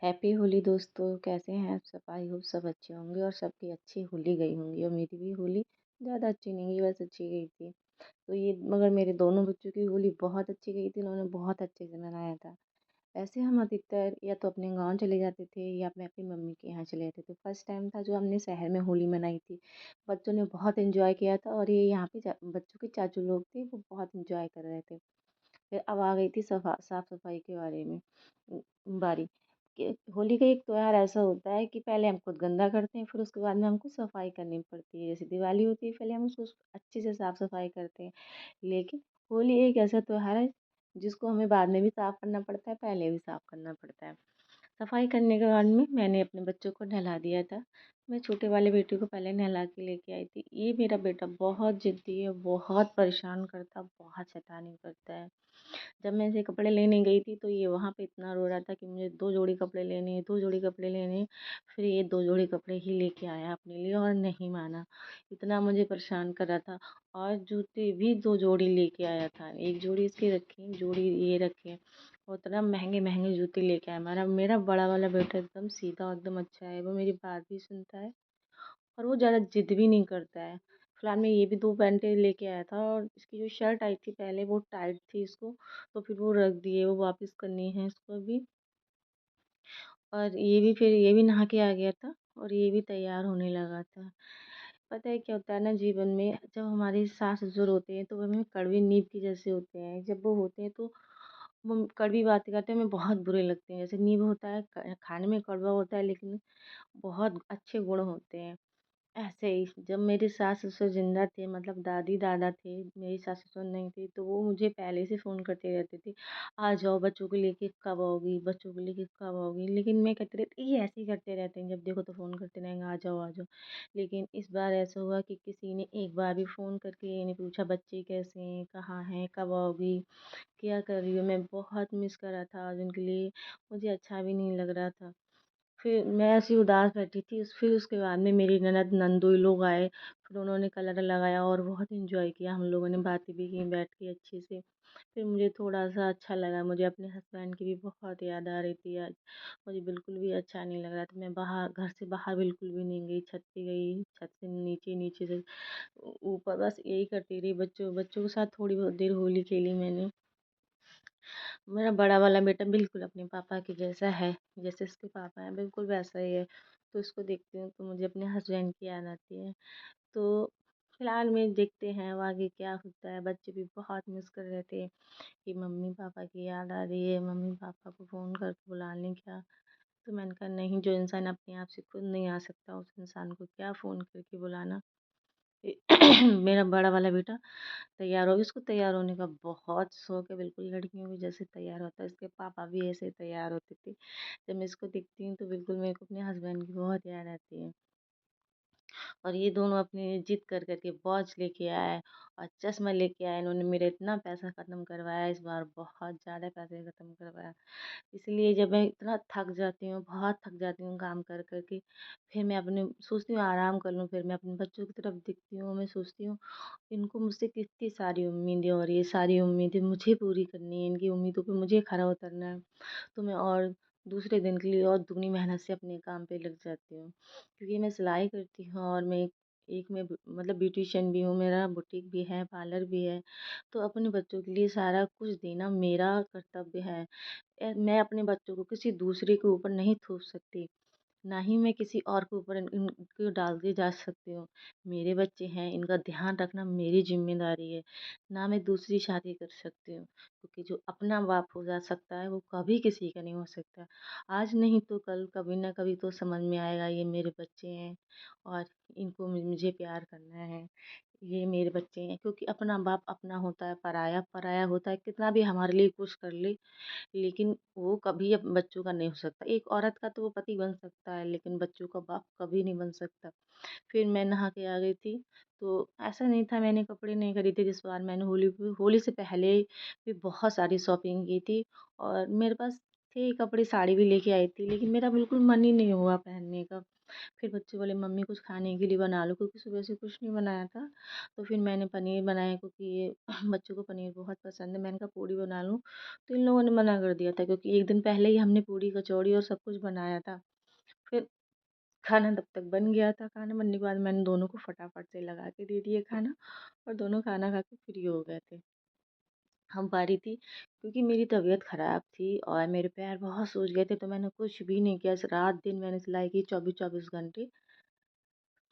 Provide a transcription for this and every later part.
Happy Holi दोस्तों, कैसे हैं आप सब? आई होप सब अच्छे होंगे और सबकी अच्छी होली गई होंगी। और मेरी भी होली ज़्यादा अच्छी नहीं गई, बस अच्छी गई थी। तो ये मगर मेरे दोनों बच्चों की होली बहुत अच्छी गई थी, उन्होंने बहुत अच्छे से मनाया था। वैसे हम अधिकतर या तो अपने गांव चले जाते थे या मैं अपनी मम्मी के यहाँ चले जाते थे। फर्स्ट टाइम था जो हमने शहर में होली मनाई थी। बच्चों ने बहुत एंजॉय किया था और ये यहाँ पे बच्चों के चाचू लोग थे, वो बहुत एंजॉय कर रहे थे। फिर अब आ गई थी साफ सफाई के बारे में बारी कि होली का एक त्योहार ऐसा होता है कि पहले हम खुद गंदा करते हैं, फिर उसके बाद में हमको सफाई करनी पड़ती है। जैसे दिवाली होती है, पहले हम उसको अच्छे से साफ सफाई करते हैं। लेकिन होली एक ऐसा त्योहार है जिसको हमें बाद में भी साफ करना पड़ता है, पहले भी साफ करना पड़ता है। सफाई करने के बाद में मैंने अपने बच्चों को नहला दिया था। मैं छोटे वाले बेटे को पहले नहला के लेके आई थी। ये मेरा बेटा बहुत जिद्दी है, बहुत परेशान करता, बहुत शैतानी करता है। जब मैं इसे कपड़े लेने गई थी तो ये वहाँ पे इतना रो रहा था कि मुझे 2 जोड़ी कपड़े लेने हैं, 2 जोड़ी कपड़े लेने हैं। फिर ये 2 जोड़ी कपड़े ही लेके आया अपने लिए और नहीं माना। इतना मुझे परेशान कर रहा था। और जूते भी 2 जोड़ी लेके आया था। एक जोड़ी इसकी रखी, जोड़ी ये रखी। और इतना महँगे-महँगे जूते लेके आया। मेरा मेरा बड़ा वाला बेटा एकदम सीधा और एकदम अच्छा है। वो मेरी बात भी सुनता है और वो ज़्यादा जिद भी नहीं करता है। फिलहाल में ये भी 2 पैंटें लेके आया था और इसकी जो शर्ट आई थी पहले वो टाइट थी इसको, तो फिर वो रख दिए, वो वापस करनी है इसको अभी। और ये भी नहा के आ गया था और ये भी तैयार होने लगा था। पता है क्या होता है ना जीवन में, जब हमारे सास-ससुर होते हैं तो वो हमें कड़वी नींव के जैसे होते हैं। जब वो होते हैं तो वो कड़वी बातें करते हैं, हमें बहुत बुरे लगते हैं। जैसे नींव होता है, खाने में कड़वा होता है लेकिन बहुत अच्छे गुण होते हैं। ऐसे ही जब मेरे सास-ससुर ज़िंदा थे, मतलब दादी-दादा थे, मेरी सास-ससुर नहीं थे, तो वो मुझे पहले से फ़ोन करते रहते थे, "आ जाओ, बच्चों को लेके कब आओगी? बच्चों को लेके कब आओगी?" लेकिन मैं कहती रहती, ये ऐसे ही करते रहते हैं, जब देखो तो फ़ोन करते रहेंगे, "आ जाओ, आ जाओ।" लेकिन इस बार ऐसा हुआ कि किसी ने एक बार भी फ़ोन करके ये नहीं पूछा, "बच्चे कैसे हैं? कहाँ हैं? कब आओगी? क्या कर रही हो?" मैं बहुत मिस कर रहा था आज उनके लिए, मुझे अच्छा भी नहीं लग रहा था। फिर मैं ऐसी उदास बैठी थी फिर उसके बाद में मेरी ननद नंदोई लोग आए। फिर उन्होंने कलर लगाया और बहुत एंजॉय किया, हम लोगों ने बातें भी की बैठ के अच्छे से। फिर मुझे थोड़ा सा अच्छा लगा, मुझे अपने हस्बैंड की भी बहुत याद आ रही थी आज। मुझे बिल्कुल भी अच्छा नहीं लग रहा था। मैं बाहर, घर से बाहर बिल्कुल भी नहीं गई, छत पे गई, छत से नीचे, नीचे से ऊपर, बस यही करती रही। बच्चों बच्चों के साथ थोड़ी बहुत देर होली खेली मैंने। मेरा बड़ा वाला बेटा बिल्कुल अपने पापा के जैसा है, जैसे इसके पापा हैं बिल्कुल वैसा ही है। तो इसको देखती हूँ तो मुझे अपने हस्बैंड की याद आती है। तो फिलहाल में देखते हैं अब आगे क्या होता है। बच्चे भी बहुत मिस कर रहे थे कि मम्मी पापा की याद आ रही है, मम्मी पापा को फ़ोन करके बुला लें क्या। तो मैंने कहा नहीं, जो इंसान अपने आप से खुद नहीं आ सकता उस इंसान को क्या फ़ोन करके बुलाना। मेरा बड़ा वाला बेटा तैयार हो गया, उसको तैयार होने का बहुत शौक है, बिल्कुल लड़कियों के जैसे तैयार होता है। इसके पापा भी ऐसे तैयार होते थे। जब मैं इसको देखती हूँ तो बिल्कुल मेरे को अपने हस्बैंड की बहुत याद आती है। और ये दोनों अपनी जिद कर कर के वॉच लेके आए और चश्मा लेके आए। इन्होंने मेरा इतना पैसा ख़त्म करवाया इस बार, बहुत ज़्यादा पैसे ख़त्म करवाया। इसलिए जब मैं इतना थक जाती हूँ, बहुत थक जाती हूँ काम कर कर के, फिर मैं अपने सोचती हूँ आराम कर लूँ, फिर मैं अपने बच्चों की तरफ देखती हूँ, मैं सोचती हूँ इनको मुझसे कितनी सारी उम्मीदें और ये सारी उम्मीदें मुझे पूरी करनी है, इनकी उम्मीदों पे मुझे खरा उतरना है। तो मैं और दूसरे दिन के लिए और दुगनी मेहनत से अपने काम पे लग जाती हूँ। क्योंकि मैं सिलाई करती हूँ और मैं एक मैं मतलब ब्यूटिशियन भी हूँ, मेरा बुटीक भी है, पार्लर भी है। तो अपने बच्चों के लिए सारा कुछ देना मेरा कर्तव्य है। मैं अपने बच्चों को किसी दूसरे के ऊपर नहीं थोप सकती। ना ही मैं किसी और के ऊपर इनको डाल के जा सकती हूँ। मेरे बच्चे हैं, इनका ध्यान रखना मेरी ज़िम्मेदारी है। ना मैं दूसरी शादी कर सकती हूँ, क्योंकि जो अपना बाप हो जा सकता है, वो कभी किसी का नहीं हो सकता। आज नहीं तो कल, कभी ना कभी तो समझ में आएगा ये मेरे बच्चे हैं और इनको मुझे प्यार करना है। ये मेरे बच्चे हैं, क्योंकि अपना बाप अपना होता है, पराया पराया होता है। कितना भी हमारे लिए कुछ कर ले, लेकिन वो कभी अब बच्चों का नहीं हो सकता। एक औरत का तो वो पति बन सकता है, लेकिन बच्चों का बाप कभी नहीं बन सकता। फिर मैं नहा के आ गई थी, तो ऐसा नहीं था मैंने कपड़े नहीं खरीदे। जिस बार मैंने होली से पहले भी बहुत सारी शॉपिंग की थी और मेरे पास थे कपड़े, साड़ी भी लेके आई थी, लेकिन मेरा बिल्कुल मन ही नहीं हुआ पहनने का। फिर बच्चे बोले मम्मी कुछ खाने के लिए बना लो, क्योंकि सुबह से कुछ नहीं बनाया था। तो फिर मैंने पनीर बनाया, क्योंकि ये बच्चों को पनीर बहुत पसंद है। मैंने कहा पूड़ी बना लूँ, तो इन लोगों ने मना कर दिया था, क्योंकि एक दिन पहले ही हमने पूड़ी कचौड़ी और सब कुछ बनाया था। फिर खाना तब तक बन गया था। खाना बनने के बाद मैंने दोनों को फटाफट से लगा के दे दिए खाना, और दोनों खाना खा के फ्री हो गए थे। हम पा रही थी, क्योंकि मेरी तबीयत ख़राब थी और मेरे पैर बहुत सूज गए थे, तो मैंने कुछ भी नहीं किया। रात दिन मैंने सिलाई की 24-24 घंटे।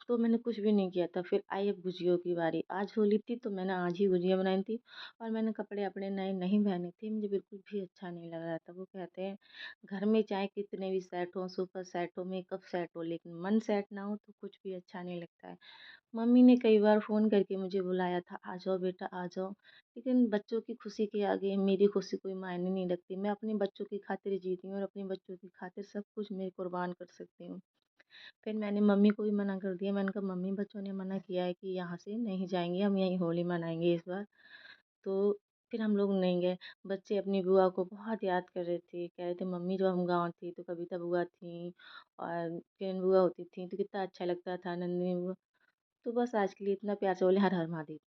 तो मैंने कुछ भी नहीं किया था। फिर आई अब गुजियों की बारी। आज होली थी, तो मैंने आज ही गुजिया बनाई थी, और मैंने कपड़े अपने नए नहीं पहने थे। मुझे बिल्कुल भी अच्छा नहीं लग रहा था। वो कहते हैं घर में चाहे कितने भी सेट हों, सुपर सेट हो, मेकअप सेट हो, लेकिन मन सेट ना हो तो कुछ भी अच्छा नहीं लगता है। मम्मी ने कई बार फ़ोन करके मुझे बुलाया था, आ जाओ बेटा आ जाओ। लेकिन बच्चों की खुशी के आगे मेरी खुशी कोई मायने नहीं रखती। मैं अपने बच्चों की खातिर जीती हूँ, और अपने बच्चों की खातिर सब कुछ मैं कुर्बान कर सकती हूँ। फिर मैंने मम्मी को भी मना कर दिया। मैंने कहा मम्मी बच्चों ने मना किया है कि यहाँ से नहीं जाएँगे, हम यहीं होली मनाएँगे इस बार। तो फिर हम लोग नहीं गए। बच्चे अपनी बुआ को बहुत याद कर रहे थे। कह रहे थे मम्मी जब हम गाँव थी तो कविता बुआ थीं और किरण बुआ होती थी, तो कितना अच्छा लगता था, नंदिनी बुआ। तो बस आज के लिए इतना प्यार से बोले हर हर महादेव।